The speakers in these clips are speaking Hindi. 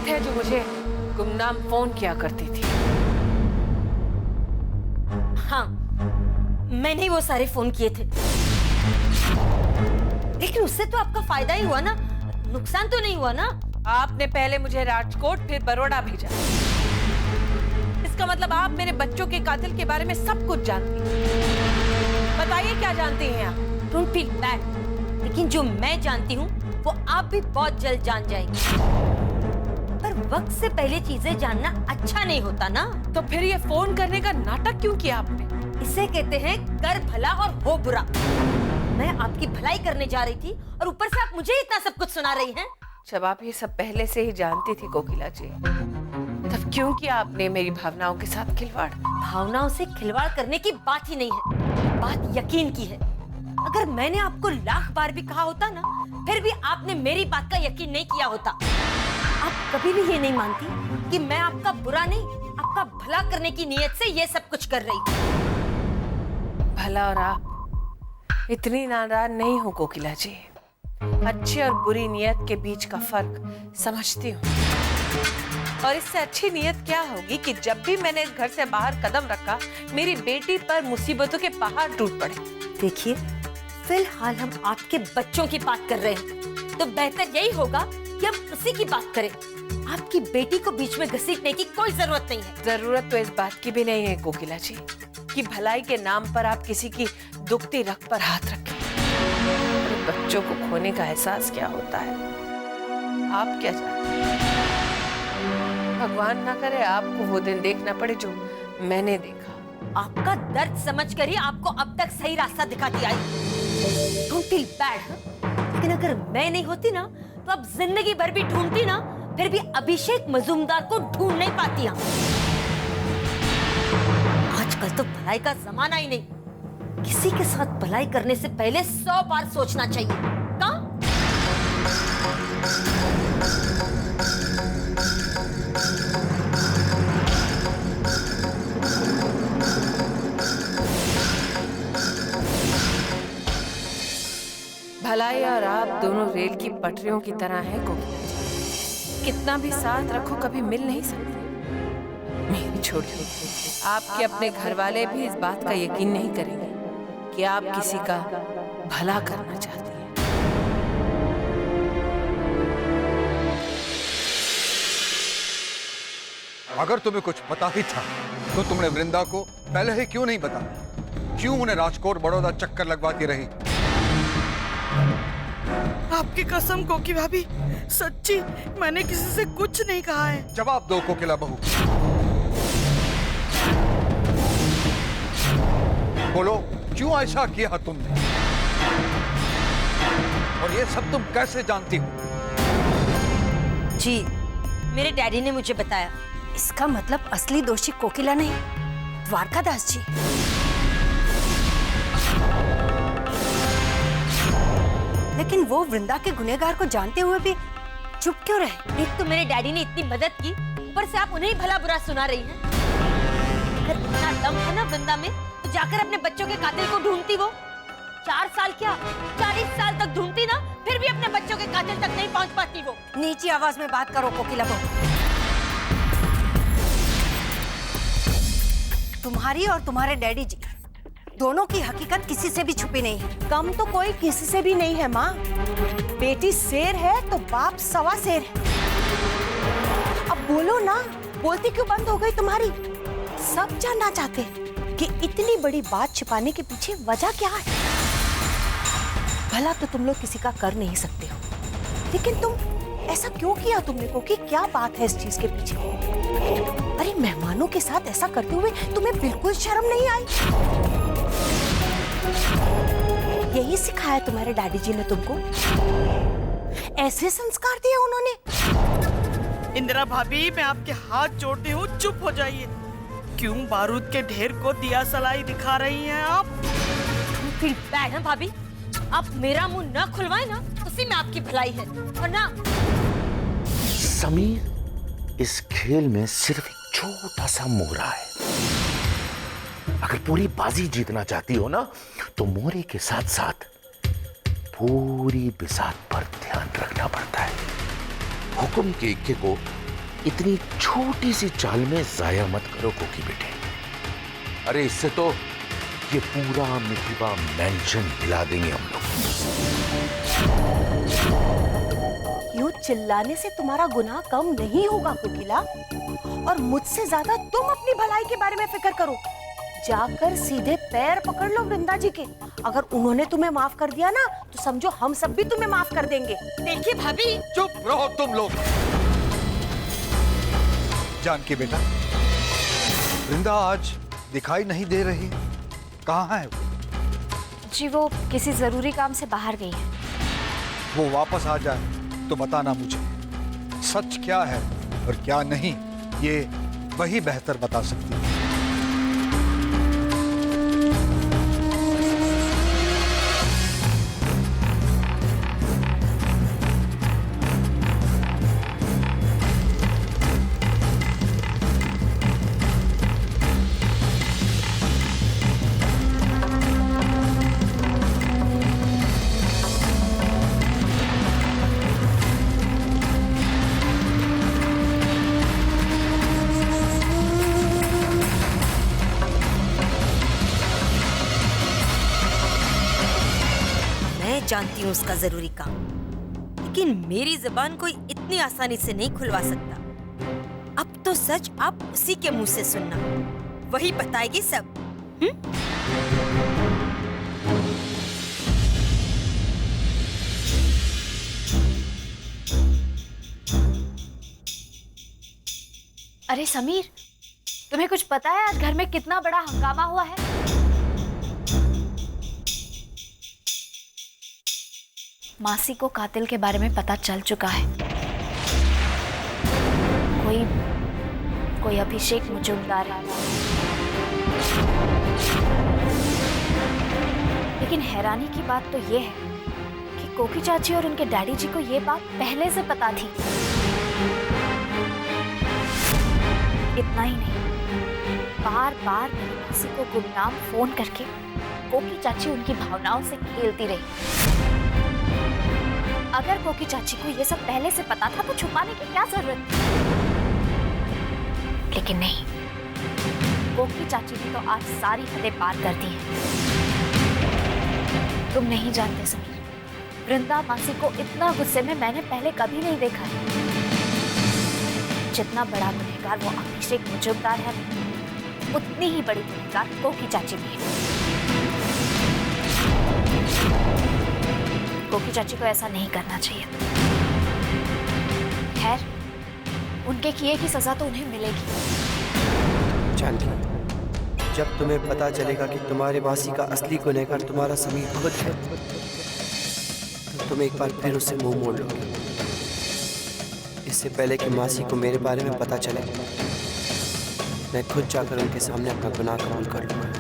औरत है जो मुझे गुमनाम फोन किया करती थी। हाँ, मैंने ही वो सारे फोन किए थे, लेकिन उससे तो आपका फायदा ही हुआ ना, नुकसान तो नहीं हुआ ना। आपने पहले मुझे राजकोट फिर बड़ौदा भेजा। इसका मतलब आप मेरे बच्चों के कातिल के बारे में सब कुछ जानती हैं। बताइए क्या जानती हैं आप? डोंट फील बैड, लेकिन जो मैं जानती हूँ वो आप भी बहुत जल्द जान जाएंगी। पर वक्त से पहले चीजें जानना अच्छा नहीं होता ना। तो फिर ये फोन करने का नाटक क्यों किया आपने? इसे कहते हैं कर भला और हो बुरा। मैं आपकी भलाई करने जा रही थी और ऊपर से आप मुझे इतना सब कुछ सुना रही हैं। जब आप ये सब पहले से ही जानती थी कोकिला जी, तब क्यों किया आपने मेरी भावनाओं के साथ खिलवाड़? भावनाओं से खिलवाड़ करने की बात ही नहीं है, बात यकीन की है। अगर मैंने आपको लाख बार भी कहा होता ना, फिर भी आपने मेरी बात का यकीन नहीं किया होता। आप कभी भी ये नहीं मानती कि मैं आपका बुरा नहीं, आपका भला करने की नीयत से ये सब कुछ कर रही हूँ। भला और आप इतनी नादान नहीं हो कोकिला जी। अच्छी और बुरी नियत के बीच का फर्क समझती हूँ। और इससे अच्छी नियत क्या होगी कि जब भी मैंने इस घर से बाहर कदम रखा, मेरी बेटी पर मुसीबतों के पहाड़ टूट पड़े। देखिए, फिलहाल हम आपके बच्चों की बात कर रहे हैं, तो बेहतर यही होगा कि हम उसी की बात करें। आपकी बेटी को बीच में घसीटने की कोई जरूरत नहीं है। जरूरत तो इस बात की भी नहीं है कोकिला जी कि भलाई के नाम पर आप किसी की दुखती रग पर हाथ रखें। बच्चों को खोने का एहसास क्या होता है आप क्या जानते हैं? भगवान ना करे आपको वो दिन देखना पड़े जो मैंने देखा। आपका दर्द समझकर ही आपको अब तक सही रास्ता दिखाती आई। Don't feel bad, लेकिन अगर मैं नहीं होती ना, तो अब जिंदगी भर भी ढूंढती ना, फिर भी अभिषेक मजूमदार को ढूंढ नहीं पाती। आजकल तो भलाई का जमाना ही नहीं। किसी के साथ भलाई करने से पहले 100 बार सोचना चाहिए। कहाँ? भलाई और आप दोनों रेल की पटरियों की तरह हैं कोकिला जी। कितना भी साथ रखो कभी मिल नहीं सकते। मेरी छोटी, आपके अपने घर वाले भी इस बात का यकीन नहीं करेंगे कि आप किसी का भला करना चाहती हैं। अगर तुम्हें कुछ पता ही था तो तुमने वृंदा को पहले ही क्यों नहीं बताया? क्यों उन्हें राजकोट बड़ौदा चक्कर लगवाती रही? आपकी कसम कोकी भाभी, सच्ची मैंने किसी से कुछ नहीं कहा है। जवाब दो कोकिला बहू, बोलो क्यों ऐसा किया तुमने? और ये सब तुम कैसे जानती हो? जी, मेरे डैडी ने मुझे बताया। इसका मतलब असली दोषी कोकिला नहीं, द्वारकादास जी। लेकिन वो वृंदा के गुनहगार को जानते हुए भी चुप क्यों रहे? एक तो मेरे डैडी ने इतनी मदद की, ऊपर से आप उन्हें ही भला बुरा सुना रही हैं। अगर इतना दम है ना वृंदा में, तो जाकर अपने बच्चों के कातिल को ढूंढती। वो 4 साल क्या 40 साल तक ढूंढती ना, फिर भी अपने बच्चों के कातिल तक नहीं पहुंच पाती वो। नीची आवाज में बात करो कोकिला बहू। तुम्हारी और तुम्हारे डैडी जी दोनों की हकीकत किसी से भी छुपी नहीं है। कम तो कोई किसी से भी नहीं है माँ। बेटी शेर है तो बाप सवा शेर है। अब बोलो ना, बोलती क्यों बंद हो गई तुम्हारी? सब जानना चाहते हैं कि इतनी बड़ी बात छिपाने के पीछे वजह क्या है। भला तो तुम लोग किसी का कर नहीं सकते हो, लेकिन तुम ऐसा क्यों किया तुमने को? कि क्या बात है इस चीज के पीछे? अरे मेहमानों के साथ ऐसा करते हुए तुम्हें बिल्कुल शर्म नहीं आई? यही सिखाया तुम्हारे डैडी जी ने तुमको? ऐसे संस्कार दिए उन्होंने? इंदिरा भाभी, मैं आपके हाथ जोड़ती हूँ, चुप हो जाइए। क्यों बारूद के ढेर को दिया सलाई दिखा रही हैं आप? फील बैड है भाभी, आप मेरा मुंह न खुलवाए ना, उसी में आपकी भलाई है। और ना समीर, इस खेल में सिर्फ एक छोटा सा मोहरा है। अगर पूरी बाजी जीतना चाहती हो ना, तो मोहरे के साथ साथ पूरी बिसात पर ध्यान रखना पड़ता है। हुक्म के इक्के को इतनी छोटी सी चाल में जाया मत करो कोकी बेटे। अरे इससे तो ये पूरा मिथिबा मैंशन हिला देंगे हम लोग। यूं चिल्लाने से तुम्हारा गुनाह कम नहीं होगा कोकिला, और मुझसे ज्यादा तुम अपनी भलाई के बारे में फिक्र करो। जाकर सीधे पैर पकड़ लो वृंदा जी के। अगर उन्होंने तुम्हें माफ कर दिया ना तो समझो हम सब भी तुम्हें माफ कर देंगे। देखिए भाभी, चुप रहो तुम लोग। जानकी बेटा, वृंदा आज दिखाई नहीं दे रही, कहाँ है वो? जी वो किसी जरूरी काम से बाहर गई है। वो वापस आ जाए तो बताना मुझे। सच क्या है और क्या नहीं, ये वही बेहतर बता सकती है। जानती हूँ उसका जरूरी काम, लेकिन मेरी जुबान कोई इतनी आसानी से नहीं खुलवा सकता। अब तो सच आप उसी के मुंह से सुनना, वही बताएगी सब। अरे समीर, तुम्हें कुछ पता है आज घर में कितना बड़ा हंगामा हुआ है? मासी को कातिल के बारे में पता चल चुका है। कोई अभिषेक मुजुमदार है। लेकिन हैरानी की बात तो ये है कि कोकी चाची और उनके डैडी जी को ये बात पहले से पता थी। इतना ही नहीं, बार बार मेरी मासी को गुमनाम फोन करके कोकी चाची उनकी भावनाओं से खेलती रही। अगर कोकी चाची को ये सब पहले से पता था तो छुपाने की क्या जरूरत थी? लेकिन नहीं, कोकी चाची ने तो आज सारी हदें पार कर दी हैं। तुम नहीं जानते समीर, वृंदा मासी को इतना गुस्से में मैंने पहले कभी नहीं देखा है। जितना बड़ा गुनहगार वो अभिषेक मुजुमदार है, उतनी ही बड़ी गुनहगार कोकी चाची भी है। कोकी चाची को ऐसा नहीं करना चाहिए। खैर, उनके किए की सजा तो उन्हें मिलेगी। जानकी, जब तुम्हें पता चलेगा कि तुम्हारे मासी का असली गुनहगार तुम्हारा समीर खुद है, तो तुम एक बार फिर उससे मुंह मोड़ लोगे। इससे पहले कि मासी को मेरे बारे में पता चले, मैं खुद जाकर उनके सामने अपना गुनाह कबूल कर लूंगा।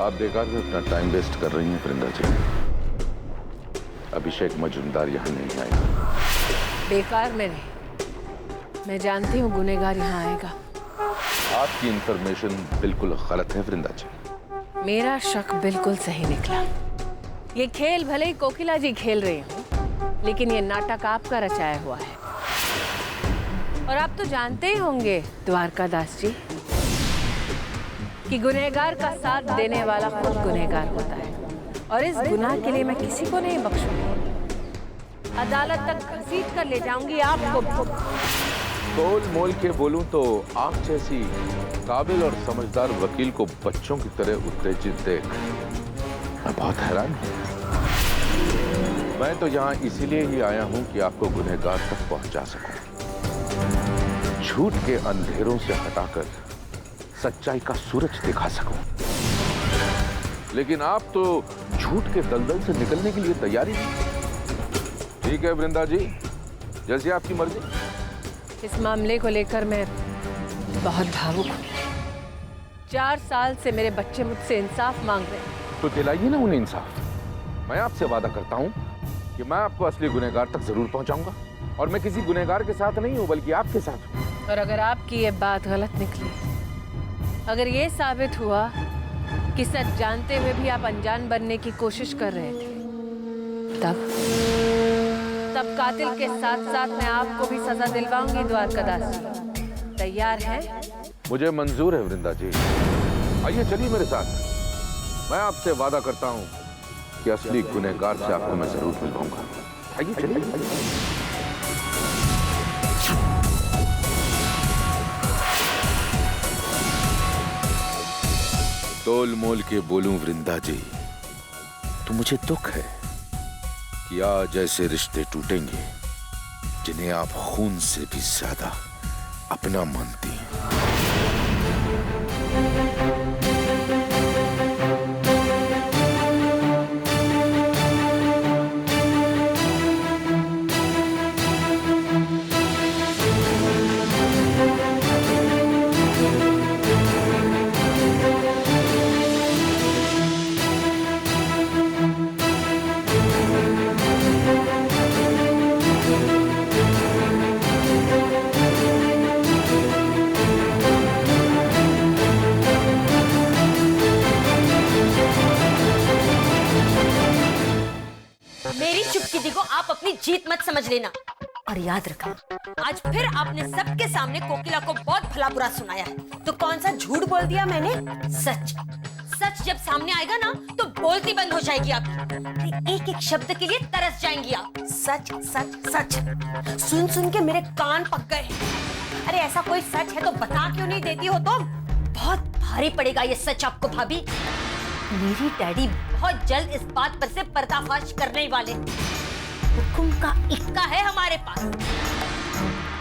आप बेकार में अपना टाइम वेस्ट कर रही हैं वृंदा जी। अभिषेक मजुमदार यहाँ नहीं आएगा। बेकार में नहीं। मैं जानती हूँ गुनहगार यहाँ आएगा। आपकी इंफॉर्मेशन बिल्कुल गलत है वृंदा जी। मेरा शक बिल्कुल सही निकला। ये खेल भले ही कोकिला जी खेल रही हूँ, लेकिन ये नाटक आपका रचाया हुआ है। और आप तो जानते ही होंगे द्वारकादास जी कि गुनहगार का साथ देने वाला खुद गुनहगार होता है, और इस गुनाह के लिए मैं किसी को नहीं बख्शूंगी। अदालत तक घसीट कर ले जाऊंगी आपको। तोल मोल के बोलूं तो आप जैसी काबिल और समझदार वकील को बच्चों की तरह उत्तेजित देख मैं बहुत हैरान हूं। मैं तो यहाँ इसीलिए ही आया हूं कि आपको गुनहगार तक पहुंचा सकूं, झूठ के अंधेरों से हटाकर सच्चाई का सूरज दिखा सकूं। लेकिन आप तो झूठ के दलदल से निकलने के लिए तैयारी नहीं। ठीक है वृंदा जी, जैसी आपकी मर्जी। इस मामले को लेकर मैं बहुत भावुक हूँ। 4 साल से मेरे बच्चे मुझसे इंसाफ मांग रहे हैं। तो दिलाइए ना उन्हें इंसाफ। मैं आपसे वादा करता हूँ कि मैं आपको असली गुनहगार तक जरूर पहुँचाऊंगा, और मैं किसी गुनहगार के साथ नहीं हूँ बल्कि आपके साथ हूँ। और अगर आपकी ये बात गलत निकली, अगर ये साबित हुआ कि सच जानते हुए भी आप अनजान बनने की कोशिश कर रहे थे, तब कातिल के साथ साथ मैं आपको भी सजा दिलवाऊंगी। द्वारकादास जी तैयार हैं? मुझे मंजूर है वृंदा जी। आइए चलिए मेरे साथ। मैं आपसे वादा करता हूँ कि असली गुनहगार से आपको मैं जरूर मिलवाऊंगा। आइए चलिए। तोल मोल के बोलूं वृंदा जी तो मुझे दुख है कि आज ऐसे रिश्ते टूटेंगे जिन्हें आप खून से भी ज्यादा अपना मानती हैं। मेरी चुपकी को आप अपनी जीत मत समझ लेना, और याद रखना आज फिर आपने सबके सामने कोकिला को बहुत भला बुरा सुनाया है। तो कौन सा झूठ बोल दिया मैंने? सच सच जब सामने आएगा ना तो बोलती बंद हो जाएगी आप। एक एक शब्द के लिए तरस जाएंगी आप। सच सच सच सुन सुन के मेरे कान पक गए। अरे ऐसा कोई सच है तो बता क्यों नहीं देती हो तुम? बहुत भारी पड़ेगा ये सच आपको भाभी। मेरी डैडी बहुत जल्द इस बात पर से पर्दाफाश करने वाले। हुक्म का इक्का है हमारे पास।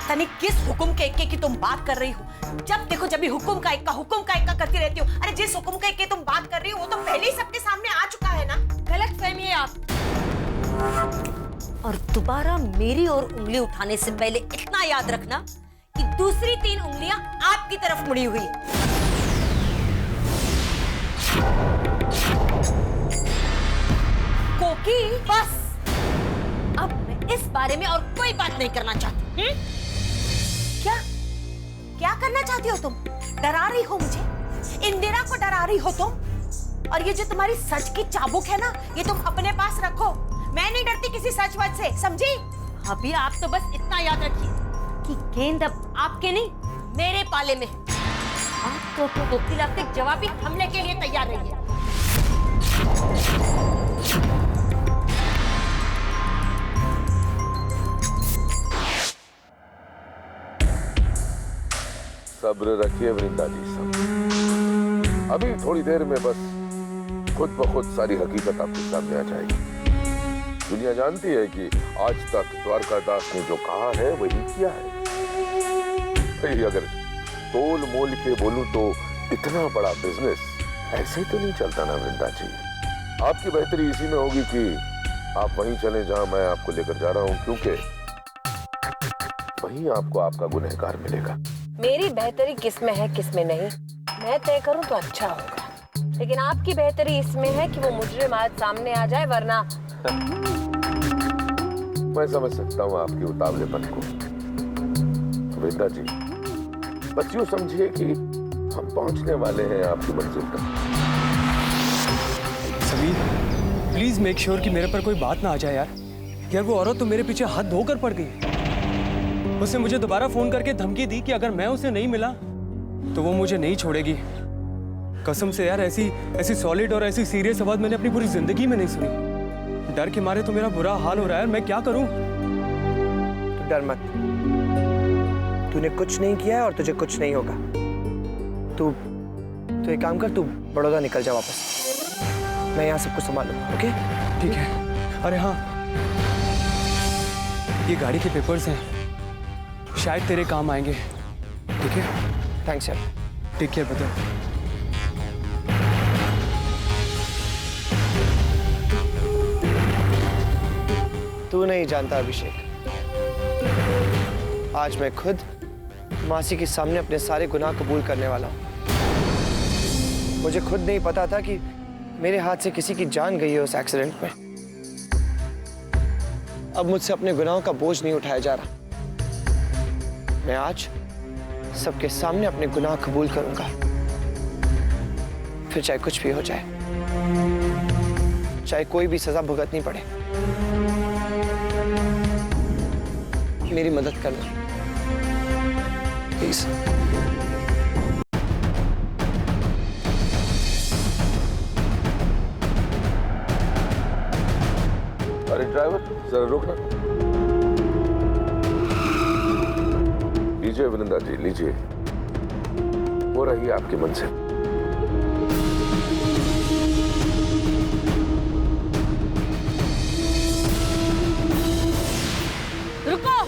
तनिक किस हुक्म के इक्के की तुम बात कर रही हो? जब देखो जब भी हुक्म का इक्का करती रहती हो। अरे जिस हुक्म के इक्के तुम बात कर रही हो वो तो पहले ही सबके सामने आ चुका है ना। गलत फहमी है आप। और दोबारा मेरी ओर उंगली उठाने से पहले इतना याद रखना कि दूसरी 3 उंगलियां आपकी तरफ मुड़ी हुई है। कोकी बस, अब मैं इस बारे में और कोई बात नहीं करना चाहती। क्या क्या करना चाहती हो तुम? डरा रही हो मुझे? इंदिरा को डरा रही हो तुम? और ये जो तुम्हारी सच की चाबुक है ना, ये तुम अपने पास रखो। मैं नहीं डरती किसी सच वच से, समझी? अभी आप तो बस इतना याद रखिए कि गेंद अब आपके नहीं मेरे पाले में है। आप तो कोकिला के जवाबी हमले के लिए तैयार रहिए। सब्र रखिए वृंदा जी, सब्र। अभी थोड़ी देर में बस खुद ब खुद सारी हकीकत आपके सामने आ जाएगी। दुनिया जानती है कि आज तक द्वारकादास ने जो कहा है वही किया है। भाई अगर तोल मोल के बोलूं तो इतना बड़ा बिजनेस ऐसे तो नहीं चलता ना वृंदा जी। आपकी बेहतरी इसी में होगी कि आप वहीं चले जहां मैं आपको लेकर जा रहा हूं, क्योंकि वहीं आपको आपका गुनहगार मिलेगा। मेरी बेहतरी किस में है किस में नहीं, मैं तय करूं तो अच्छा होगा। लेकिन आपकी बेहतरी इसमें है कि वो मुजरिम आज सामने आ जाए, वरना मैं समझ सकता हूँ आपके उतावलेपन को वृंदा जी। बस यूं समझिए कि हम पहुंचने वाले हैं आपकी मंजिल तक। समीर, प्लीज मेक श्योर कि मेरे पर कोई बात ना आ जाए यार वो औरत तो मेरे पीछे हाथ धोकर पड़ गई। उसने मुझे दोबारा फोन करके धमकी दी कि अगर मैं उसे नहीं मिला तो वो मुझे नहीं छोड़ेगी। कसम से यार, ऐसी सॉलिड और ऐसी सीरियस आवाज मैंने अपनी पूरी जिंदगी में नहीं सुनी। डर के मारे तो मेरा बुरा हाल हो रहा है। मैं क्या करूं? तो डर मत, तूने कुछ नहीं किया है और तुझे कुछ नहीं होगा। तू एक काम कर, तू बड़ौदा निकल जा वापस। मैं यहाँ सब कुछ संभालूंगा। ओके? ठीक है। अरे हाँ, ये गाड़ी के पेपर्स हैं, शायद तेरे काम आएंगे। ठीक है? थैंक्स यार। Take care brother. तू नहीं जानता अभिषेक, आज मैं खुद मासी के सामने अपने सारे गुनाह कबूल करने वाला हूँ। मुझे खुद नहीं पता था कि मेरे हाथ से किसी की जान गई है उस एक्सीडेंट में। अब मुझसे अपने गुनाहों का बोझ नहीं उठाया जा रहा। मैं आज सबके सामने अपने गुनाह कबूल करूंगा, फिर चाहे कुछ भी हो जाए, चाहे कोई भी सजा भुगतनी पड़े। मेरी मदद करना प्लीज। अरे ड्राइवर, जरा रोकना। लीजिए वृंदा जी, लीजिए, वो रही आपकी मंजिल। रुको।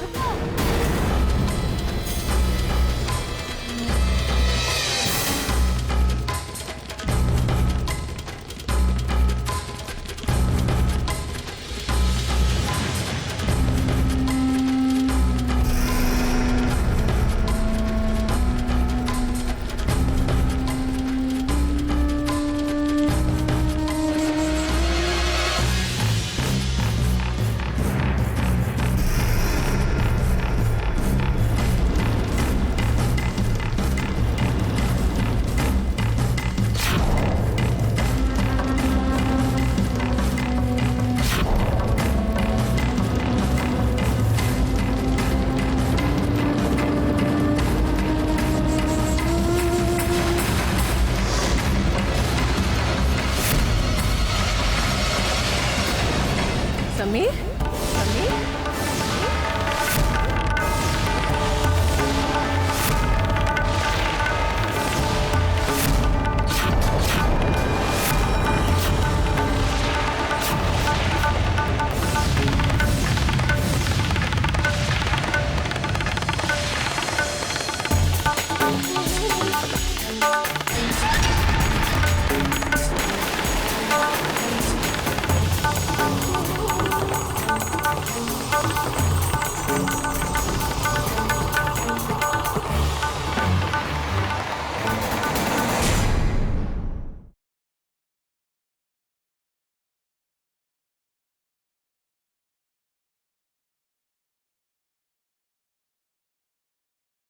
समीर,